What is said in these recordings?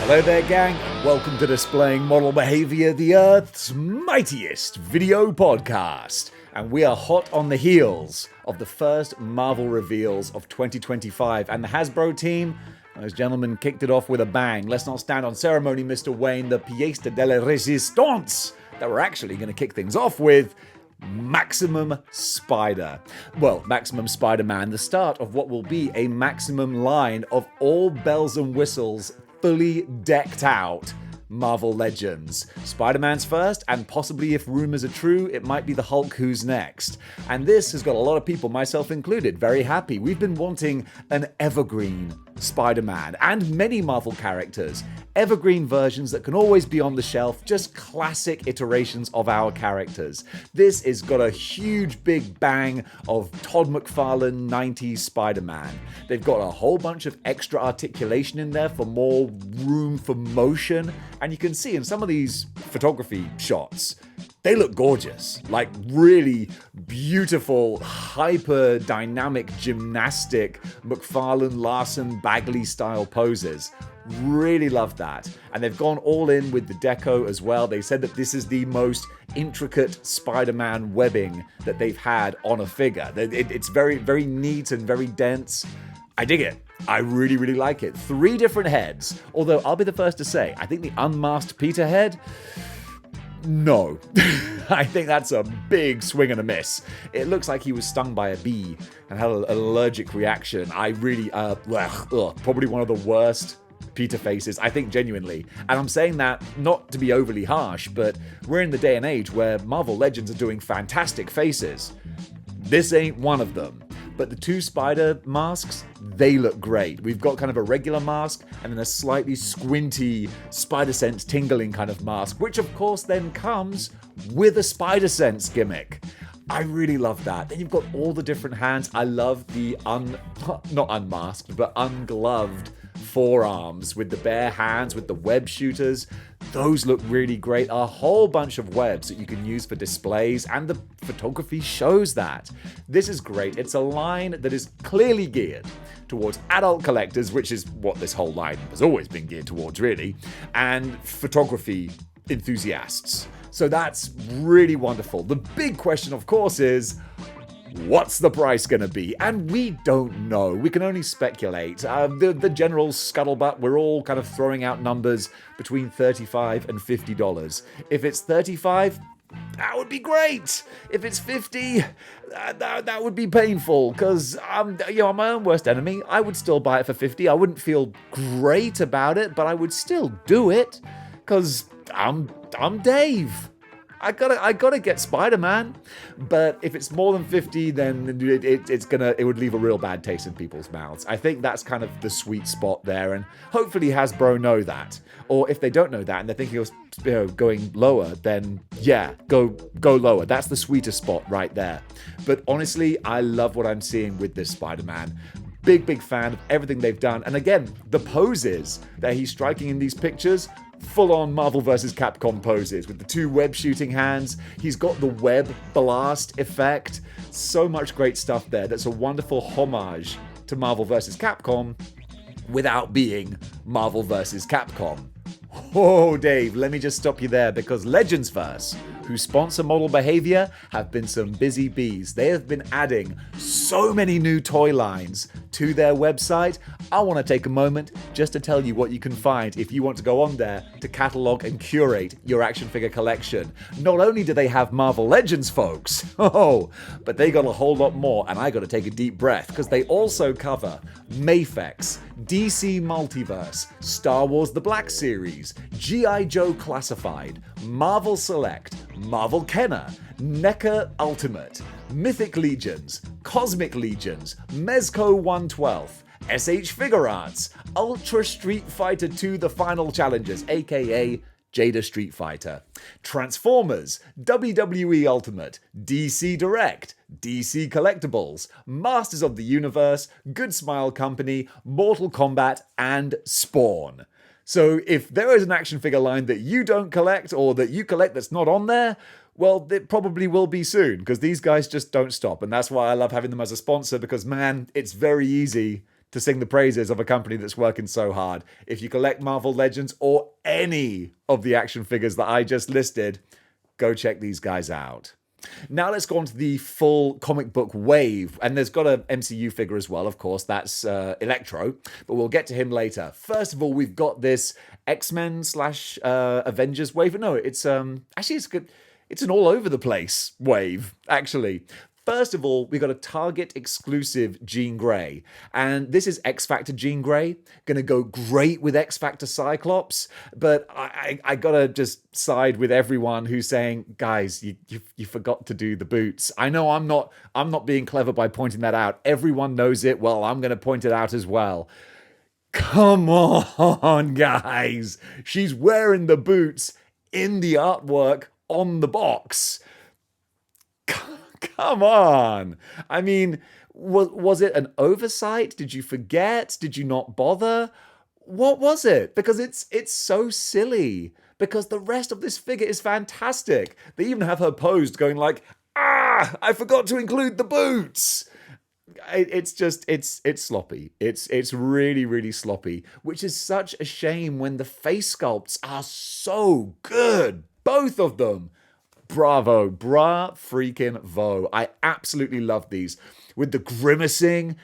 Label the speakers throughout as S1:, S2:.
S1: Hello there, gang, and welcome to Displaying-Model-Behaviour, the Earth's mightiest video podcast. And we are hot on the heels of the first Marvel reveals of 2025, and the Hasbro team, those gentlemen kicked it off with a bang. Let's not stand on ceremony, Mr. Wayne, the pièce de la résistance that we're actually going to kick things off with. Maximum Spider. Well, Maximum Spider-Man, the start of what will be a Maximum line of all bells and whistles, fully decked out Marvel Legends. Spider-Man's first, and possibly, if rumors are true, it might be the Hulk who's next. And this has got a lot of people, myself included, very happy. We've been wanting an evergreen Spider-Man, and many Marvel characters. Evergreen versions that can always be on the shelf, just classic iterations of our characters. This has got a huge big bang of Todd McFarlane 90s Spider-Man. They've got a whole bunch of extra articulation in there for more room for motion, and you can see in some of these photography shots, they look gorgeous, like really beautiful, hyper dynamic gymnastic McFarlane, Larson, Bagley style poses. Really love that. And they've gone all in with the deco as well. They said that this is the most intricate Spider-Man webbing that they've had on a figure. It's very, very neat and very dense. I dig it. I really, really like it. 3 different heads. Although I'll be the first to say, I think the unmasked Peter head, no. I think that's a big swing and a miss. It looks like he was stung by a bee and had an allergic reaction. I really, probably one of the worst Peter faces, I think, genuinely. And I'm saying that not to be overly harsh, but we're in the day and age where Marvel Legends are doing fantastic faces. This ain't one of them. But the 2 spider masks, they look great. We've got kind of a regular mask and then a slightly squinty spider sense tingling kind of mask, which of course then comes with a spider sense gimmick. I really love that. Then you've got all the different hands. I love the not unmasked, but ungloved forearms with the bare hands, with the web shooters. Those look really great. A whole bunch of webs that you can use for displays, and the photography shows that. This is great. It's a line that is clearly geared towards adult collectors, which is what this whole line has always been geared towards, really, and photography enthusiasts. So that's really wonderful. The big question, of course, is what's the price going to be? And we don't know. We can only speculate. The general scuttlebutt, we're all kind of throwing out numbers between $35 and $50. If it's $35, that would be great. If it's $50, that would be painful, because I'm my own worst enemy. I would still buy it for $50. I wouldn't feel great about it, but I would still do it, because I'm Dave. I gotta get Spider-Man. But if it's more than 50, then it would leave a real bad taste in people's mouths. I think that's kind of the sweet spot there, and hopefully Hasbro know that. Or if they don't know that and they're thinking of going lower, then yeah, go lower. That's the sweetest spot right there. But honestly, I love what I'm seeing with this Spider-Man. Big fan of everything they've done. And again, the poses that he's striking in these pictures, full-on Marvel vs. Capcom poses with the 2 web shooting hands. He's got the web blast effect. So much great stuff there. That's a wonderful homage to Marvel vs. Capcom without being Marvel vs. Capcom. Oh, Dave, let me just stop you there, because Legends Verse, who sponsor Model Behavior, have been some busy bees. They have been adding so many new toy lines to their website. I want to take a moment just to tell you what you can find if you want to go on there to catalog and curate your action figure collection. Not only do they have Marvel Legends, folks, but they got a whole lot more, and I got to take a deep breath, because they also cover Mafex, DC Multiverse, Star Wars The Black Series, G.I. Joe Classified, Marvel Select, Marvel Kenner, NECA Ultimate, Mythic Legions, Cosmic Legions, Mezco 112, SH Figure Arts, Ultra Street Fighter 2 The Final Challengers, aka Jada Street Fighter, Transformers, WWE Ultimate, DC Direct, DC Collectibles, Masters of the Universe, Good Smile Company, Mortal Kombat, and Spawn. So if there is an action figure line that you don't collect, or that you collect that's not on there, well, it probably will be soon, because these guys just don't stop. And that's why I love having them as a sponsor, because man, it's very easy to sing the praises of a company that's working so hard. If you collect Marvel Legends or any of the action figures that I just listed, go check these guys out. Now let's go on to the full comic book wave. And there's got an MCU figure as well, of course. That's Electro, but we'll get to him later. First of all, we've got this X-Men / Avengers wave. No, it's actually it's good. It's an all over the place wave, actually. First of all, we got a Target exclusive Jean Grey. And this is X Factor Jean Grey. Gonna go great with X Factor Cyclops. But I gotta just side with everyone who's saying, guys, you forgot to do the boots. I know I'm not being clever by pointing that out. Everyone knows it. Well, I'm gonna point it out as well. Come on, guys. She's wearing the boots in the artwork on the box. Come on. I mean, was it an oversight? Did you forget? Did you not bother? What was it? Because it's so silly. Because the rest of this figure is fantastic. They even have her posed going like, I forgot to include the boots. It's sloppy. It's really, really sloppy, which is such a shame when the face sculpts are so good. Both of them. Bravo, bra freaking vo. I absolutely love these. With the grimacing,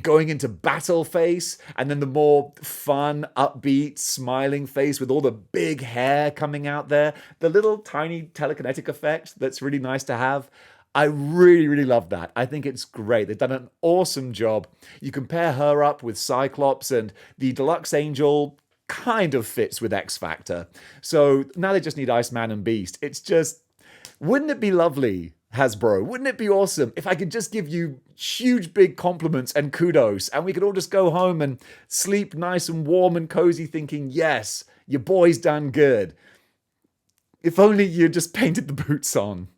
S1: going into battle face, and then the more fun, upbeat, smiling face with all the big hair coming out there. The little tiny telekinetic effect that's really nice to have. I really, really love that. I think it's great. They've done an awesome job. You compare her up with Cyclops, and the Deluxe Angel kind of fits with X Factor. So now they just need Iceman and Beast. It's just... Wouldn't it be lovely, Hasbro? Wouldn't it be awesome if I could just give you huge big compliments and kudos and we could all just go home and sleep nice and warm and cozy thinking, yes, your boy's done good. If only you just painted the boots on.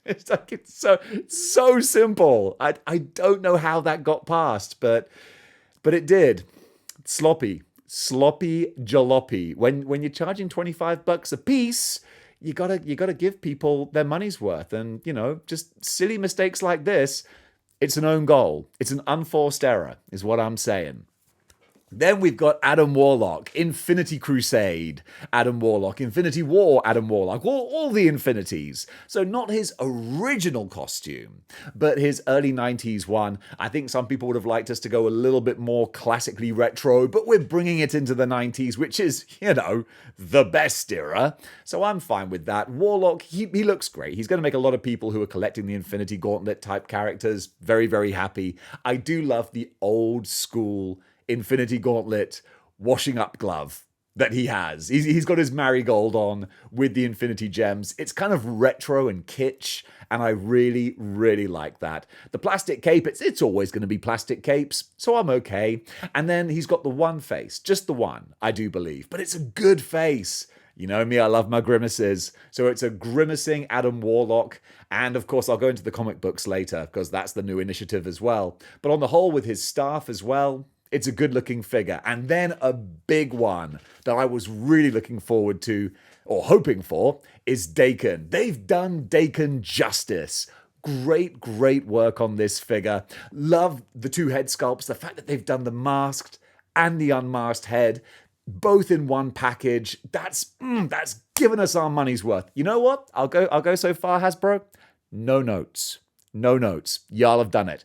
S1: It's like it's so simple. I don't know how that got past, but it did. Sloppy jalopy. When you're charging $25 a piece, you gotta give people their money's worth. And, just silly mistakes like this, it's an own goal. It's an unforced error, is what I'm saying. Then we've got Adam Warlock, Infinity Crusade, Adam Warlock, Infinity War, Adam Warlock, all the Infinities. So not his original costume, but his early 90s one. I think some people would have liked us to go a little bit more classically retro, but we're bringing it into the 90s, which is, the best era. So I'm fine with that. Warlock, he looks great. He's going to make a lot of people who are collecting the Infinity Gauntlet type characters very, very happy. I do love the old school Infinity Gauntlet washing up glove that he has. He's got his marigold on with the Infinity Gems. It's kind of retro and kitsch, and I really, really like that. The plastic cape, it's always going to be plastic capes, so I'm okay. And then he's got the one face, just the one, I do believe, but it's a good face. You know me, I love my grimaces. So it's a grimacing Adam Warlock. And of course, I'll go into the comic books later because that's the new initiative as well. But on the whole, with his staff as well, it's a good-looking figure. And then a big one that I was really looking forward to, or hoping for, is Daken. They've done Daken justice. Great, great work on this figure. Love the two head sculpts. The fact that they've done the masked and the unmasked head, both in one package. That's given us our money's worth. You know what? I'll go so far, Hasbro. No notes. No notes. Y'all have done it.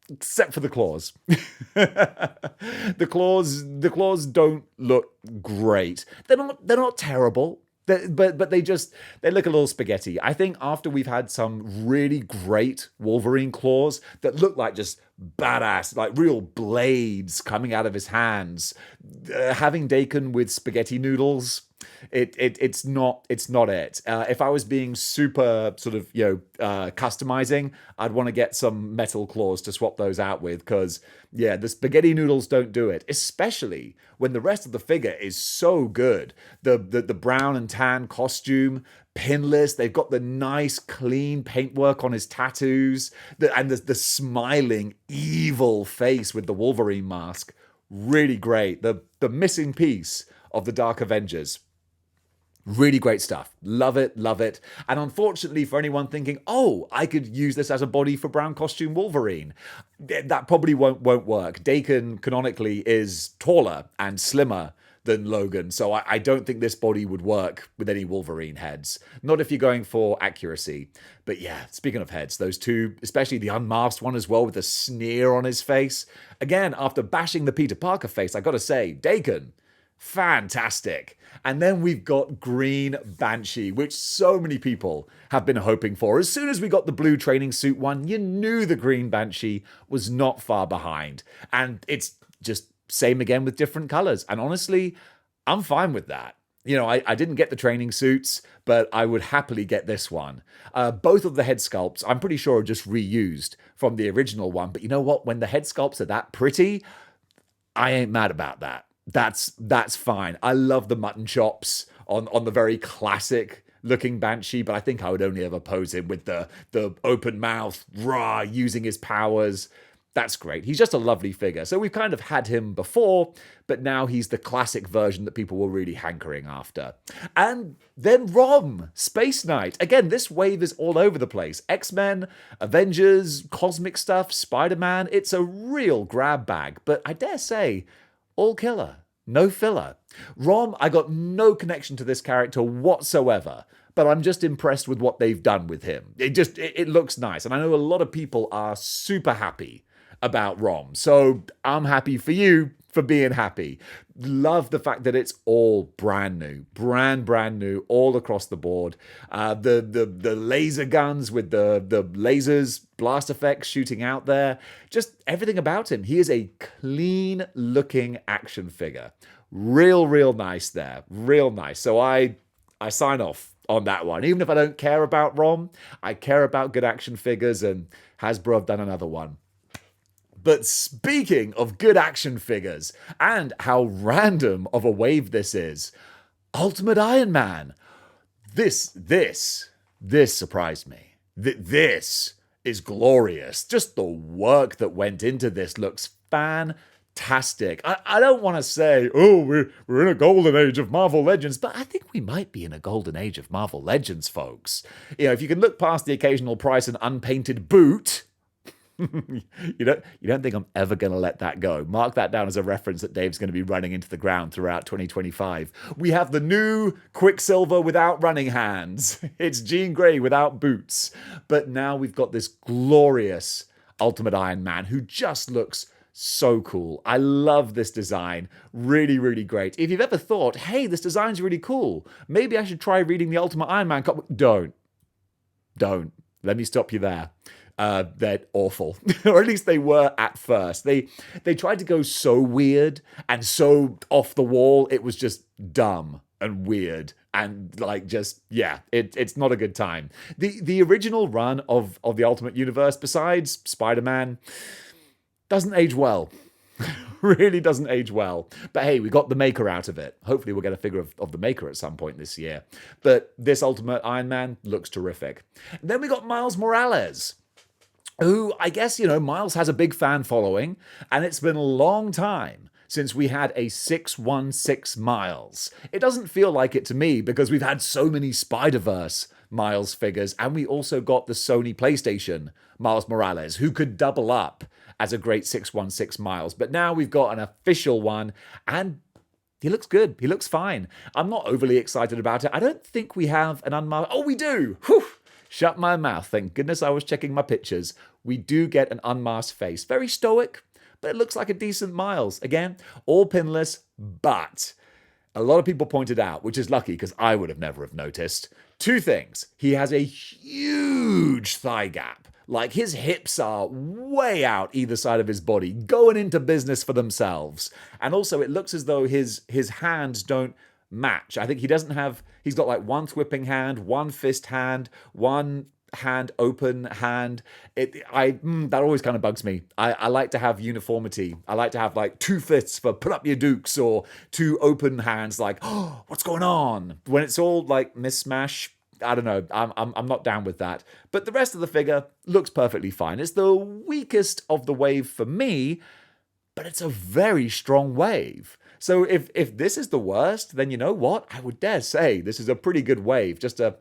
S1: Except for the claws. The claws don't look great. They're not terrible. But they look a little spaghetti. I think after we've had some really great Wolverine claws that look like just badass, like real blades coming out of his hands, having Daken with spaghetti noodles, it's not it. If I was being super sort of customizing, I'd want to get some metal claws to swap those out with, because the spaghetti noodles don't do it, especially when the rest of the figure is so good. The brown and tan costume, pinless. They've got the nice clean paintwork on his tattoos, and the smiling evil face with the Wolverine mask. Really great. The missing piece of the Dark Avengers. Really great stuff. Love it, love it. And unfortunately, for anyone thinking, oh, I could use this as a body for brown costume Wolverine, that probably won't work. Daken canonically is taller and slimmer than Logan, so I don't think this body would work with any Wolverine heads. Not if you're going for accuracy. But yeah, speaking of heads, those two, especially the unmasked one as well with a sneer on his face. Again, after bashing the Peter Parker face, I gotta say, Daken, fantastic. And then we've got Green Banshee, which so many people have been hoping for. As soon as we got the blue training suit one, you knew the Green Banshee was not far behind. And it's just same again with different colors. And honestly, I'm fine with that. You know, I didn't get the training suits, but I would happily get this one. Both of the head sculpts, I'm pretty sure, are just reused from the original one. But you know what? When the head sculpts are that pretty, I ain't mad about that. That's fine. I love the mutton chops on the very classic looking Banshee, but I think I would only ever pose him with the open mouth, rah, using his powers. That's great. He's just a lovely figure. So we've kind of had him before, but now he's the classic version that people were really hankering after. And then Rom, Space Knight. Again, this wave is all over the place. X-Men, Avengers, cosmic stuff, Spider-Man. It's a real grab bag, but I dare say, all killer, no filler. Rom, I got no connection to this character whatsoever, but I'm just impressed with what they've done with him. It looks nice, and I know a lot of people are super happy about Rom, so I'm happy for you for being happy. Love the fact that it's all brand new, brand new, all across the board. The laser guns with the lasers, blast effects shooting out there, just everything about him. He is a clean looking action figure. Real nice there, real nice. So I sign off on that one. Even if I don't care about Rom, I care about good action figures, and Hasbro have done another one. But speaking of good action figures and how random of a wave this is, Ultimate Iron Man. This surprised me. This is glorious. Just the work that went into this looks fantastic. I don't want to say, oh, we're in a golden age of Marvel Legends, but I think we might be in a golden age of Marvel Legends, folks. You know, if you can look past the occasional price and unpainted boot, you don't think I'm ever going to let that go. Mark that down as a reference that Dave's going to be running into the ground throughout 2025. We have the new Quicksilver without running hands. It's Jean Grey without boots. But now we've got this glorious Ultimate Iron Man who just looks so cool. I love this design. Really great. If you've ever thought, hey, this design's really cool, maybe I should try reading the Ultimate Iron Man comic. Don't. Let me stop you there. They're awful, or at least they were at first. They tried to go so weird and so off the wall. It was just dumb and weird and like just, yeah, it's not a good time. The original run of the Ultimate Universe, besides Spider-Man, doesn't age well. Really doesn't age well. But hey, we got the Maker out of it. Hopefully we'll get a figure of the Maker at some point this year. But this Ultimate Iron Man looks terrific. And then we got Miles Morales, who, I guess, Miles has a big fan following, and it's been a long time since we had a 616 Miles. It doesn't feel like it to me because we've had so many Spider-Verse Miles figures, and we also got the Sony PlayStation Miles Morales, who could double up as a great 616 Miles. But now we've got an official one, and he looks good. He looks fine. I'm not overly excited about it. I don't think we have an unmasked... Oh, we do! Whew! Shut my mouth. Thank goodness I was checking my pictures. We do get an unmasked face. Very stoic, but it looks like a decent Miles. Again, all pinless, but a lot of people pointed out, which is lucky because I would have never have noticed, two things. He has a huge thigh gap. Like his hips are way out either side of his body, going into business for themselves. And also it looks as though his hands don't match. I think he's got like one whipping hand, one fist hand, one hand open hand. That always kind of bugs me. I like to have uniformity. I like to have like two fists for put up your dukes, or two open hands like, oh, what's going on? When it's all like mismatch, I don't know. I'm not down with that. But the rest of the figure looks perfectly fine. It's the weakest of the wave for me, but it's a very strong wave. So if this is the worst, then you know what? I would dare say this is a pretty good wave. Just a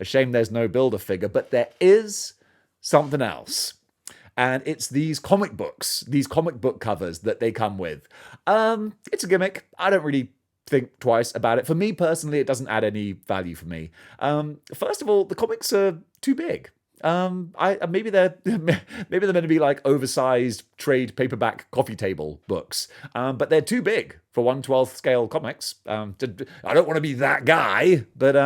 S1: shame there's no Build-A-Figure, but there is something else. And it's these comic books, these comic book covers that they come with. It's a gimmick. I don't really think twice about it. For me personally, it doesn't add any value for me. First of all, the comics are too big. Maybe they're meant to be like oversized trade paperback coffee table books, but they're too big for 1/12 scale comics. I don't want to be that guy, but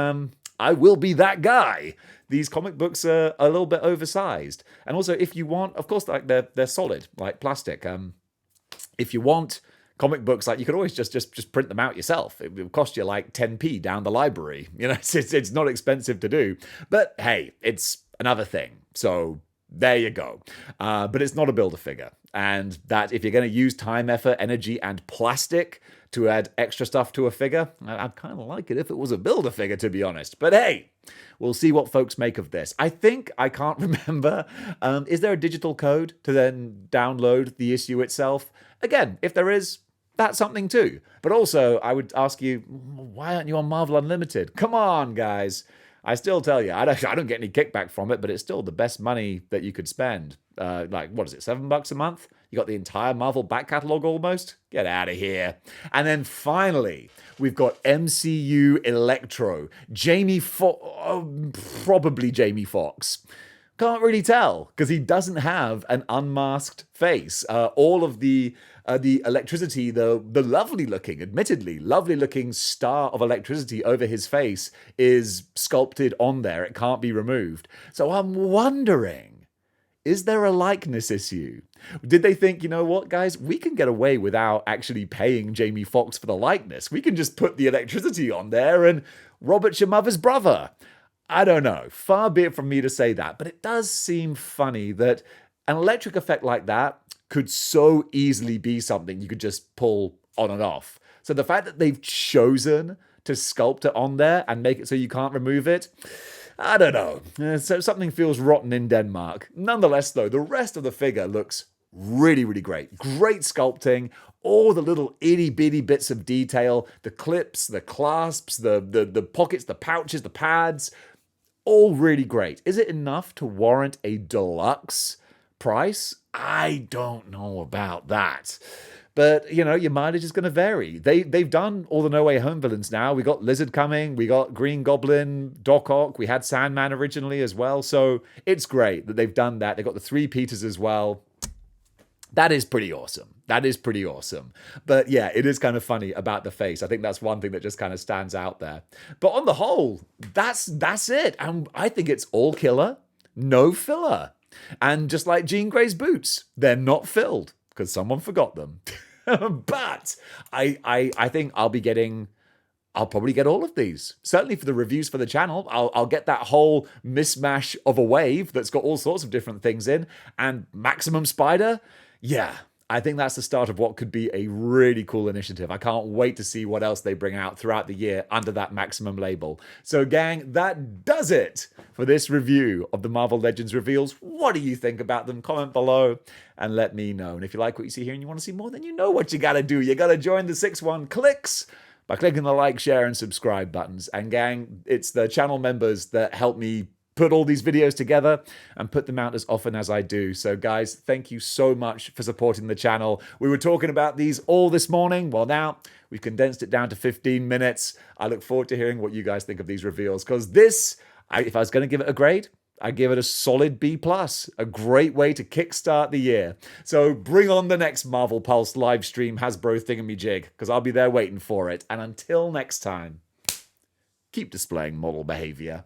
S1: I will be that guy. These comic books are a little bit oversized, and also if you want, of course, like they're solid, like plastic. If you want comic books, like you could always just print them out yourself. It will cost you like 10p down the library. You know, it's not expensive to do. But hey, it's another thing. So there you go. But it's not a Build-A-Figure. And that if you're going to use time, effort, energy, and plastic to add extra stuff to a figure, I'd kind of like it if it was a Build-A-Figure, to be honest. But hey, we'll see what folks make of this. I can't remember, is there a digital code to then download the issue itself? Again, if there is, that's something too. But also, I would ask you, why aren't you on Marvel Unlimited? Come on, guys. I still tell you, I don't get any kickback from it, but it's still the best money that you could spend. Like, what is it, $7 a month? You got the entire Marvel back catalog almost? Get out of here. And then finally, we've got MCU Electro. Probably Jamie Foxx. Can't really tell, because he doesn't have an unmasked face. All of the electricity, the lovely looking, admittedly, lovely looking star of electricity over his face is sculpted on there. It can't be removed. So I'm wondering, is there a likeness issue? Did they think, you know what, guys, we can get away without actually paying Jamie Foxx for the likeness. We can just put the electricity on there and Robert's your mother's brother. I don't know. Far be it from me to say that, but it does seem funny that an electric effect like that could so easily be something you could just pull on and off. So the fact that they've chosen to sculpt it on there and make it so you can't remove it, I don't know. So something feels rotten in Denmark. Nonetheless, though, the rest of the figure looks really, really great. Great sculpting, all the little itty-bitty bits of detail, the clips, the clasps, the pockets, the pouches, the pads, all really great. Is it enough to warrant a deluxe price? I don't know about that. But, you know, your mileage is going to vary. They've done all the No Way Home villains now. We got Lizard coming. We got Green Goblin, Doc Ock. We had Sandman originally as well. So it's great that they've done that. They've got the 3 Peters as well. That is pretty awesome. That is pretty awesome. But yeah, it is kind of funny about the face. I think that's one thing that just kind of stands out there. But on the whole, that's it. And I think it's all killer, no filler. And just like Jean Grey's boots, they're not filled because someone forgot them. But I think I'll probably get all of these. Certainly for the reviews for the channel. I'll get that whole mishmash of a wave that's got all sorts of different things in. And Maximum Spider, yeah, I think that's the start of what could be a really cool initiative. I can't wait to see what else they bring out throughout the year under that Maximum label. So gang, that does it for this review of the Marvel Legends reveals. What do you think about them? Comment below and let me know. And if you like what you see here and you want to see more, then you know what you got to do. You got to join the 6-1 Clicks by clicking the like, share, and subscribe buttons. And gang, it's the channel members that help me put all these videos together and put them out as often as I do. So guys, thank you so much for supporting the channel. We were talking about these all this morning. Well, now we've condensed it down to 15 minutes. I look forward to hearing what you guys think of these reveals, because this, if I was going to give it a grade, I'd give it a solid B+. A great way to kickstart the year. So bring on the next Marvel Pulse live stream Hasbro thingamajig, because I'll be there waiting for it. And until next time, keep displaying model behavior.